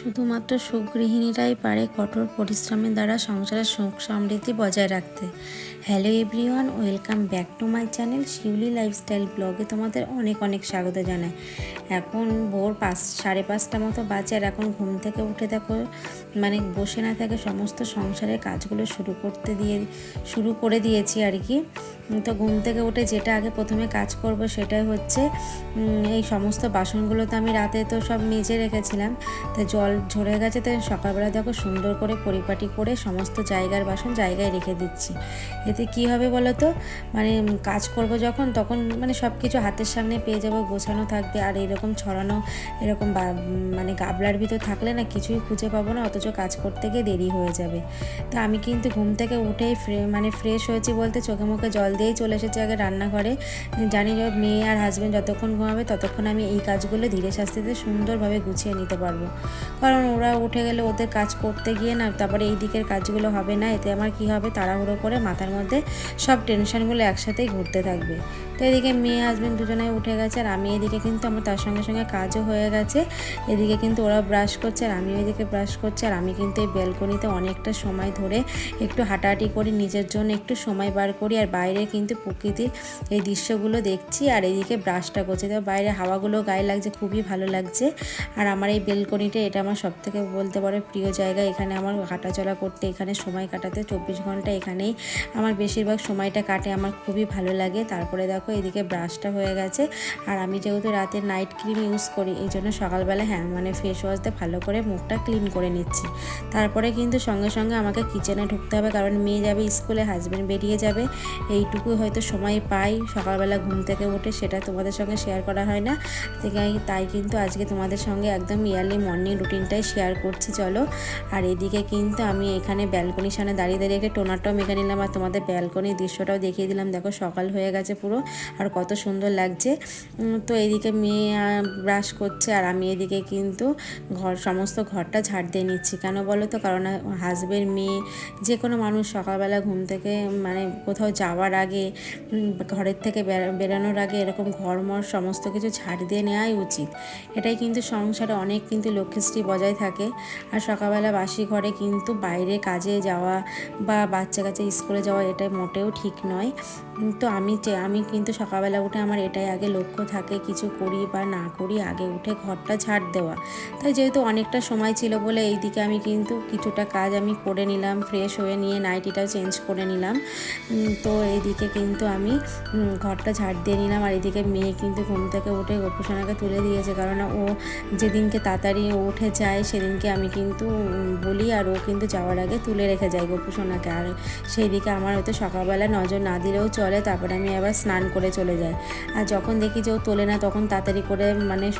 শুধুমাত্র সুগৃহিণীরাই পারে কঠোর পরিশ্রমের দ্বারা সংসারের সুখ সমৃদ্ধি বজায় রাখতে। Hello everyone, welcome back to my channel Shiuli lifestyle ব্লগে তোমাদের অনেক অনেক স্বাগত জানাই। এখন ভোর 5:30 মতো বাজে, আর এখন ঘুম থেকে উঠে দেখো বসে না থাকে সমস্ত সংসারের কাজগুলো শুরু করে দিয়েছি আর কি। তো ঘুম থেকে উঠে যেটা আগে প্রথমে কাজ করব সেটাই হচ্ছে এই সমস্ত বাসনগুলো তো আমি রাতে তো সব মেজে রেখেছিলাম, তো জল ঝরে গেছে, তো সকালবেলা দেখো সুন্দর করে পরিপাটি করে সমস্ত জায়গার বাসন জায়গায় রেখে দিচ্ছি। এতে কি হবে বলো তো, কাজ করব যখন তখন সব কিছু হাতের সামনে পেয়ে যাবো, গোছানো থাকবে। আর এরকম ছড়ানো এরকম গাবলার ভিতর থাকলে না কিছুই খুঁজে পাবো না, অথচ কাজ করতে গিয়ে দেরি হয়ে যাবে। তো আমি কিন্তু ঘুম থেকে উঠেই ফ্রেশ হয়েছি বলতে চোখে মুখে জল দিয়েই চলে এসেছি আগে রান্নাঘরে। জানি যে মেয়ে আর হাজব্যান্ড যতক্ষণ ঘুমাবে ততক্ষণ আমি এই কাজগুলো ধীরে সাস্তিতে সুন্দরভাবে গুছিয়ে নিতে পারবো। কারণ ওরা উঠে গেলে ওদের কাজ করতে গিয়ে না তারপরে এই দিকের কাজগুলো হবে না। এতে আমার কি হবে, তাড়াহুড়ো করে মাথার মধ্যে সব টেনশনগুলো একসাথেই ঘুরতে থাকবে। তো এদিকে মেয়ে হাজব্যান্ড দুজনেই উঠে গেছে, আর আমি এদিকে কিন্তু আমার তার সঙ্গে সঙ্গে কাজও হয়ে গেছে। এদিকে কিন্তু ওরা ব্রাশ করছে আর আমিও এদিকে ব্রাশ করছি। আর আমি কিন্তু এই ব্যালকনিতে অনেকটা সময় ধরে একটু হাঁটাহাঁটি করি, নিজের জন্য একটু সময় বার করি, আর বাইরে কিন্তু প্রকৃতির এই দৃশ্যগুলো দেখছি। আর এদিকে ব্রাশটা করছি, তো বাইরে হাওয়াগুলো গায়ে লাগছে, খুবই ভালো লাগছে। আর আমার এই ব্যালকনিটা এটা আমার সবথেকে বলতে পারো প্রিয় জায়গা। এখানে আমার হাঁটাচলা করতে, এখানে সময় কাটাতে 24 ঘন্টা এখানেই আমার বেশিরভাগ সময়টা কাটে, আমার খুবই ভালো লাগে। তারপরে দেখো এদিকে ব্রাশটা হয়ে গেছে, আর আমি যেহেতু রাতে নাইট ক্রিম ইউজ করি এই জন্য সকালবেলা ফেস ওয়াশ দিয়ে ভালো করে মুখটা ক্লিন করে নিচ্ছি। তারপরে কিন্তু সঙ্গে সঙ্গে আমাকে কিচেনে ঢুকতে হবে, কারণ মেয়ে যাবে স্কুলে, হাজব্যান্ড বেরিয়ে যাবে। এইটুকু হয়তো সময় পাই সকালবেলা ঘুম থেকে উঠে, সেটা তোমাদের সঙ্গে শেয়ার করা হয় না। তাই কিন্তু আজকে তোমাদের সঙ্গে একদম ইয়ারলি মর্নিং রুটিনটাই শেয়ার করছি, চলো। আর এদিকে কিন্তু আমি এখানে ব্যালকনির সামনে দাঁড়িয়ে দাঁড়িয়ে একটা টোনারটাও মেখে নিলাম, আর তোমাদের ব্যালকনির দৃশ্যটাও দেখিয়ে দিলাম। দেখো সকাল হয়ে গেছে পুরো, আর কত সুন্দর লাগছে। তো এদিকে মেয়ে ব্রাশ করছে, আর আমি এদিকে কিন্তু সমস্ত ঘরটা ঝাড় দিয়ে নিচ্ছি। কেন বলো তো, কারণ হাজব্যান্ড, মেয়ে, যে কোনো মানুষ সকালবেলা ঘুম থেকে কোথাও যাওয়ার আগে, ঘরের থেকে বেরানোর আগে এরকম ঘরমর সমস্ত কিছু ঝাড় দিয়ে নেওয়াই উচিত। এটাই কিন্তু সংসারে অনেক কিন্তু লক্ষ্মীশ্রী বজায় থাকে। আর সকালবেলা বাসি ঘরে কিন্তু বাইরে কাজে যাওয়া বা বাচ্চা কাচ্চা স্কুলে যাওয়া এটাই মোটেও ঠিক নয়। তো আমি কিন্তু সকালবেলা উঠে আমার এটাই আগে লক্ষ্য থাকে, কিছু করি বা না করি আগে উঠে ঘরটা ঝাড় দেওয়া। তাই যেহেতু অনেকটা সময় ছিল বলে এইদিকে আমি কিন্তু কিছুটা কাজ আমি করে নিলাম, ফ্রেশ হয়ে নিয়ে নাইটিটাও চেঞ্জ করে নিলাম। তো এইদিকে কিন্তু আমি ঘরটা ঝাড় দিয়ে নিলাম। আর এদিকে মেয়ে কিন্তু ঘুম থেকে উঠে গোপুসোনাকে তুলে দিয়েছে, কারণ ও যেদিনকে তাড়াতাড়ি উঠে যায় সেদিনকে আমি কিন্তু বলি, আর ও কিন্তু যাওয়ার আগে তুলে রেখে যায় গোপুসোনাকে। আর সেই দিকে আমার হয়তো সকালবেলা নজর না দিলেও চলে, তারপরে আমি আবার স্নান করে চলে যাই। আর যখন দেখি যে ও তোলে না তখন তাড়াতাড়ি করে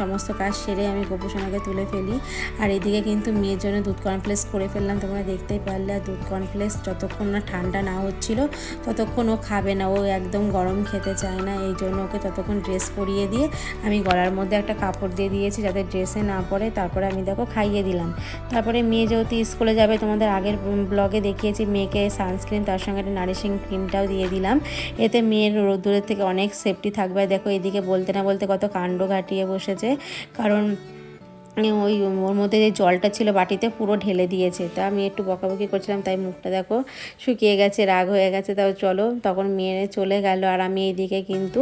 সমস্ত কাজ সেরে আমি গোপুসোনাকে তুলে ফেলি। আর এদিকে কিন্তু মেয়ের জন্য দুধ কর্নফ্লেক্স করে ফেললাম, তোমরা দেখতেই পারলে। আর দুধ কর্নফ্লেক্স যতক্ষণ না ঠান্ডা না হচ্ছিল ততক্ষণ ও খাবে না, ও একদম গরম খেতে চায় না। এই জন্য ওকে ততক্ষণ ড্রেস পরিয়ে দিয়ে আমি গলার মধ্যে একটা কাপড় দিয়ে দিয়েছি যাতে ড্রেসে না পড়ে। তারপরে আমি দেখো খাইয়ে দিলাম। তারপরে মেয়ে যেহেতু স্কুলে যাবে, তোমাদের আগের ব্লগে দেখিয়েছি মেয়েকে সানস্ক্রিন তার সঙ্গে একটা নারিশিং ক্রিমটাও দিয়ে দিলাম। এতে মেয়ের রোদ্দুরের থেকে অনেক সেফটি থাকবে। দেখো এদিকে বলতে না বলতে কত কাণ্ড ঘাটিয়ে বসেছে, কারণ ওর মধ্যে যে জলটা ছিল বাটিতে পুরো ঢেলে দিয়েছে। তা আমি একটু বকাবকি করছিলাম, তাই মুখটা দেখো শুকিয়ে গেছে, রাগ হয়ে গেছে। তাও চলো, তখন মেয়ে চলে গেল। আর আমি এইদিকে কিন্তু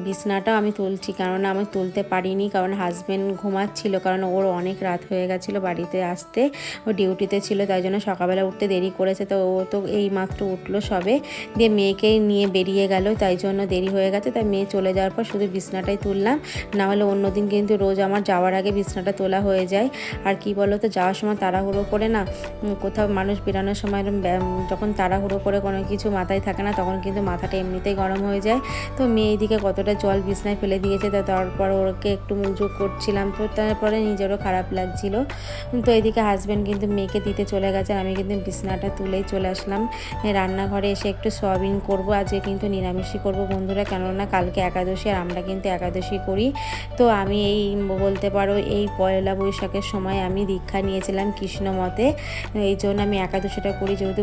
বিছনাটাও আমি তুলছি, কারণ আমি তুলতে পারিনি, কারণ হাজব্যান্ড ঘুমাচ্ছিল, কারণ ওর অনেক রাত হয়ে গেছিলো বাড়িতে আসতে, ও ডিউটিতে ছিল, তাই জন্য সকালবেলা উঠতে দেরি করেছে। তো ও তো এই মাত্র উঠলো সবে, দিয়ে মেয়েকেই নিয়ে বেরিয়ে গেল, তাই জন্য দেরি হয়ে গেছে। তাই মেয়ে চলে যাওয়ার পর শুধু বিছনাটাই তুললাম, না হলে অন্যদিন কিন্তু রোজ আমার যাওয়ার আগে বিছনাটা তোলা হয়ে যায়। আর কি বলো তো, যাওয়ার সময় তাড়াহুড়ো করে না, কোথাও মানুষ বেরানোর সময় যখন তাড়াহুড়ো করে কোনো কিছু মাথায় থাকে না, তখন কিন্তু মাথাটা এমনিতেই গরম হয়ে যায়। তো মেয়ে এদিকে কতটা জল বিছনায় ফেলে দিয়েছে, তারপর ওকে একটু মুজুক করছিলাম, তো তারপরে নিজেরও খারাপ লাগছিল। তো এদিকে হাজব্যান্ড কিন্তু মেয়েকে দিতে চলে গেছে, আমি কিন্তু বিছনাটা তুলেই চলে আসলাম রান্নাঘরে। এসে একটু সোয়াবিন করবো, আজকে কিন্তু নিরামিষই করবো বন্ধুরা, কেননা কালকে একাদশী, আর আমরা কিন্তু একাদশী করি। তো আমি এই বলতে পারো এই পয়লা বৈশাখের সময় আমি দীক্ষা নিয়েছিলাম কৃষ্ণ মতে, এই জন্য আমি একাদশীটা করি, যেহেতু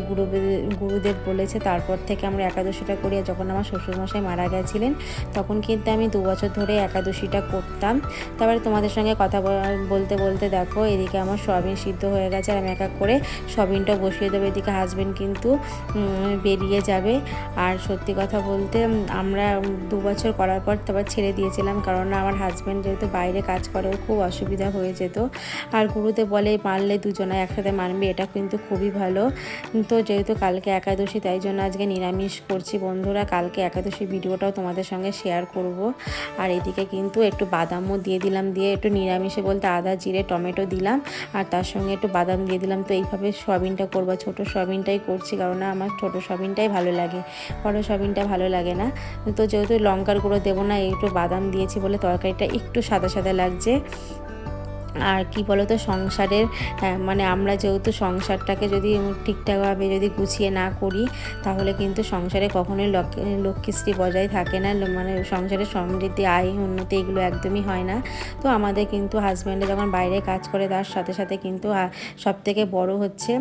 গুরুদেব বলেছে। তারপর থেকে আমরা একাদশীটা করি। আর যখন আমার শ্বশুরমশাই মারা গেছিলেন তখন কিন্তু আমি 2 বছর ধরে একাদশীটা করতাম। তারপরে তোমাদের সঙ্গে কথা বলতে বলতে দেখো এদিকে আমার সয়াবিন সিদ্ধ হয়ে গেছে, আর আমি এক এক করে সয়াবিনটা বসিয়ে দেবো। এদিকে হাজব্যান্ড কিন্তু বেরিয়ে যাবে। আর সত্যি কথা বলতে আমরা 2 বছর করার পর তারপর ছেড়ে দিয়েছিলাম, কারণ আমার হাজব্যান্ড যেহেতু বাইরে কাজ করে খুব অসুবিধা হয়ে যেত। আর গুরুদেব বলে মানলে দুজনে একসাথে মানবে, এটা কিন্তু খুবই ভালো। তো যেহেতু কালকে একাদশী তাই জন্য আজকে নিরামিষ করছি বন্ধুরা। কালকে একাদশী ভিডিওটাও তোমাদের সঙ্গে শেয়ার করব। আর এদিকে কিন্তু একটু বাদামও দিয়ে দিলাম, দিয়ে একটু নিরামিষে বলতে আদা জিরে টমেটো দিলাম, আর তার সঙ্গে একটু বাদাম দিয়ে দিলাম। তো এইভাবে সয়াবিনটা করবো, ছোটো সয়াবিনটাই করছি, কারণ আমার ছোটো সয়াবিনটাই ভালো লাগে, বড় সয়াবিনটা ভালো লাগে না। তো যেহেতু লঙ্কার গুঁড়ো দেবো না, একটু বাদাম দিয়েছি বলে তরকারিটা একটু সাদা সাদা লাগছে। আর কি বলো তো, সংসারের মানে আমরা যেহেতু সংসারটাকে যদি ঠিকঠাকভাবে যদি গুছিয়ে না করি তাহলে কিন্তু সংসারে কখনোই লক্ষ্মীশ্রী বজায় থাকে না, মানে সংসারের সমৃদ্ধি আয় উন্নতি এগুলো একদমই হয় না। তো আমাদের কিন্তু হাজব্যান্ডে যখন বাইরে কাজ করে তার সাথে সাথে কিন্তু সবথেকে বড় হচ্ছে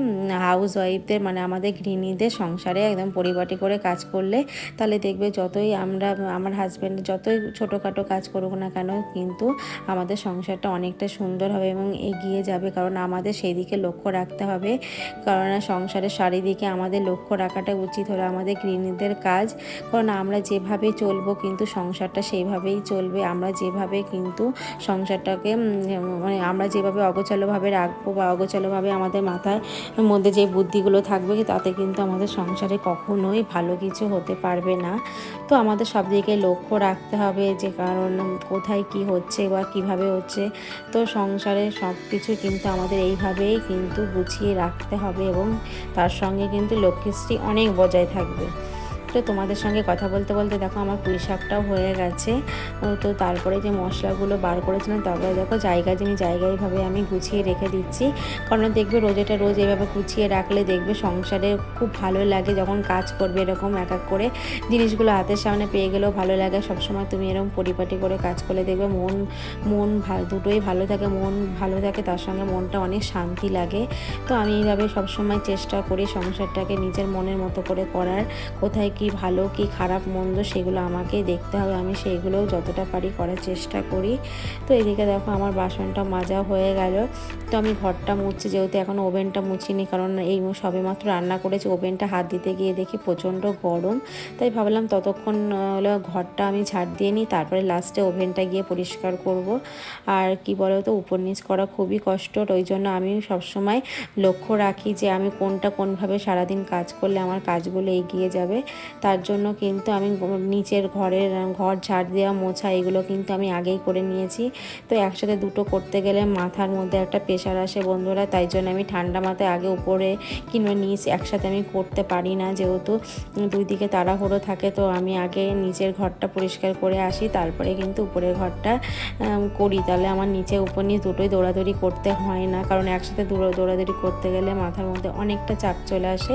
হাউস ওয়াইফদের, মানে আমাদের গৃহিণীদের সংসারে একদম পরিপাটি করে কাজ করলে তাহলে দেখবে যতই আমার হাজব্যান্ড যতই ছোটোখাটো কাজ করুক না কেন কিন্তু আমাদের সংসারটা অনেকটা সুন্দর হবে এবং এগিয়ে যাবে। কারণ আমাদের সেই দিকে লক্ষ্য রাখতে হবে, কারণ সংসারের চারিদিকে আমাদের লক্ষ্য রাখাটা উচিত হলো আমাদের গৃহিণীদের কাজ। কারণ আমরা যেভাবে চলবো কিন্তু সংসারটা সেইভাবেই চলবে। আমরা যেভাবে কিন্তু সংসারটাকে মানে আমরা যেভাবে অগোছালোভাবে রাখবো বা অগোছালোভাবে আমাদের মাথার মধ্যে যে বুদ্ধিগুলো থাকবে তাতে কিন্তু আমাদের সংসারে কখনোই ভালো কিছু হতে পারবে না। তো আমাদের সব দিকে লক্ষ্য রাখতে হবে যে কারণ কোথায় কি হচ্ছে বা কিভাবে হচ্ছে। তো সংসারে সব কিছু কিন্তু আমাদের এইভাবেই কিন্তু গুছিয়ে রাখতে হবে এবং তার সঙ্গে কিন্তু লক্ষ্মীশ্রী অনেক বজায় থাকবে। তো তোমাদের সঙ্গে কথা বলতে বলতে দেখো আমার পুঁই শাকটাও হয়ে গেছে। তো তারপরে যে মশলাগুলো বার করেছিলাম তারপরে দেখো জায়গায়ভাবে আমি গুছিয়ে রেখে দিচ্ছি, কারণ দেখবে রোজ এইভাবে গুছিয়ে রাখলে দেখবে সংসারে খুব ভালো লাগে। যখন কাজ করবে এরকম এক এক করে জিনিসগুলো হাতের সামনে পেয়ে গেলেও ভালো লাগে। সবসময় তুমি এরকম পরিপাটি করে কাজ করলে দেখবে মন দুটোই ভালো থাকে, মন ভালো থাকে তার সঙ্গে মনটা অনেক শান্তি লাগে। তো আমি এইভাবে সবসময় চেষ্টা করি সংসারটাকে নিজের মনের মতো করে করার। কোথায় কি ভালো কি খারাপ মন্দ সেগুলো আমাকেই দেখতে হবে, আমি সেইগুলোও যতটা পারি করার চেষ্টা করি। তো এদিকে দেখো আমার বাসনটা মাজা হয়ে গেল। তো আমি ঘরটা মুছছি, যেহেতু এখন ওভেনটা মুছিনি, কারণ এই সবেমাত্র রান্না করেছি। ওভেনটা হাত দিতে গিয়ে দেখি প্রচণ্ড গরম, তাই ভাবলাম ততক্ষণ হলো ঘরটা আমি ঝাড় দিয়ে নিই, তারপরে লাস্টে ওভেনটা গিয়ে পরিষ্কার করব। আর কি বলো তো, উপর নিচ করা খুবই কষ্ট, ওই জন্য আমি সবসময় লক্ষ্য রাখি যে আমি কোনভাবে সারাদিন কাজ করলে আমার কাজগুলো এগিয়ে যাবে। তার জন্য কিন্তু আমি নিচের ঘর ঝাড় দেওয়া মোছা এগুলো কিন্তু আমি আগেই করে নিয়েছি। তো একসাথে দুটো করতে গেলে মাথার মধ্যে একটা প্রেশার আসে বন্ধুরা, তাই জন্য আমি ঠান্ডা মাথায় আগে উপরে কিংবা নিচ একসাথে আমি করতে পারি না, যেহেতু দুই দিকে তাড়াহুড়ো থাকে। তো আমি আগে নিচের ঘরটা পরিষ্কার করে আসি, তারপরে কিন্তু উপরের ঘরটা করি, তাহলে আমার নিচে উপর নিচ দুটোই দৌড়াদৌড়ি করতে হয় না, কারণ একসাথে দৌড়াদৌড়ি করতে গেলে মাথার মধ্যে অনেকটা চাপ চলে আসে।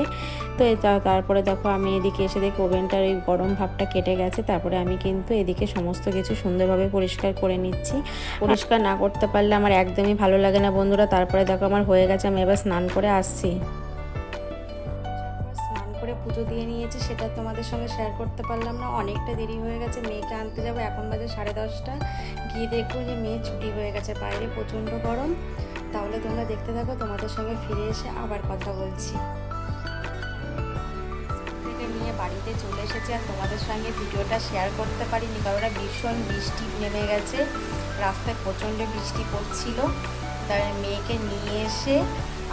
তো তারপরে দেখো আমি এদিকে এসে দেখি ওভেনটার ওই গরম ভাবটা কেটে গেছে। তারপরে আমি কিন্তু এদিকে সমস্ত কিছু সুন্দরভাবে পরিষ্কার করে নিচ্ছি। পরিষ্কার না করতে পারলে আমার একদমই ভালো লাগে না বন্ধুরা। তারপরে দেখো আমার হয়ে গেছে, আমি এবার স্নান করে আসছি। স্নান করে পুজো দিয়ে নিয়েছি, সেটা তোমাদের সঙ্গে শেয়ার করতে পারলাম না, অনেকটা দেরি হয়ে গেছে। মেয়েকে আনতে যাবো, এখন বাজে 10:30। গিয়ে দেখবো যে মেয়ে ছুটি হয়ে গেছে, বাইরে প্রচণ্ড গরম। তাহলে তোমরা দেখতে থাকো, তোমাদের সঙ্গে ফিরে এসে আবার কথা বলছি। নিয়ে বাড়িতে চলে এসেছি, আর তোমাদের সঙ্গে ভিডিওটা শেয়ার করতে পারিনি কারণ ভীষণ বৃষ্টি নেমে গেছে, রাস্তায় প্রচণ্ড বৃষ্টি পড়ছিল। তাই মেয়েকে নিয়ে এসে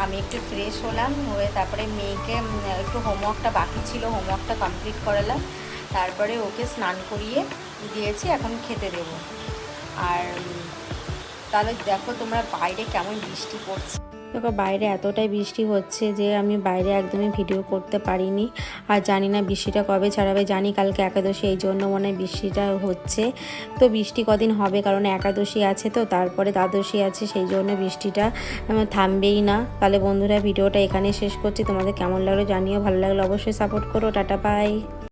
আমি একটু ফ্রেশ হলাম, হয়ে তারপরে মেয়েকে একটু হোমওয়ার্কটা বাকি ছিল, হোমওয়ার্কটা কমপ্লিট করালাম। তারপরে ওকে স্নান করিয়ে দিয়েছি, এখন খেতে দেবো। আর তাহলে দেখো তোমরা বাইরে কেমন বৃষ্টি পড়ছে। দেখো বাইরে এতটাই বৃষ্টি হচ্ছে যে আমি বাইরে একদমই ভিডিও করতে পারিনি। আর জানি না বৃষ্টিটা কবে ছাড়াবে, জানি কালকে একাদশী, এই জন্য মনে হয় বৃষ্টিটা হচ্ছে। তো বৃষ্টি কদিন হবে, কারণ একাদশী আছে, তো তারপরে দ্বাদশী আছে, সেই জন্য বৃষ্টিটা থামবেই না। তাহলে বন্ধুরা ভিডিওটা এখানেই শেষ করছি, তোমাদের কেমন লাগলো জানিও, ভালো লাগলো অবশ্যই সাপোর্ট করো, টাটা বাই।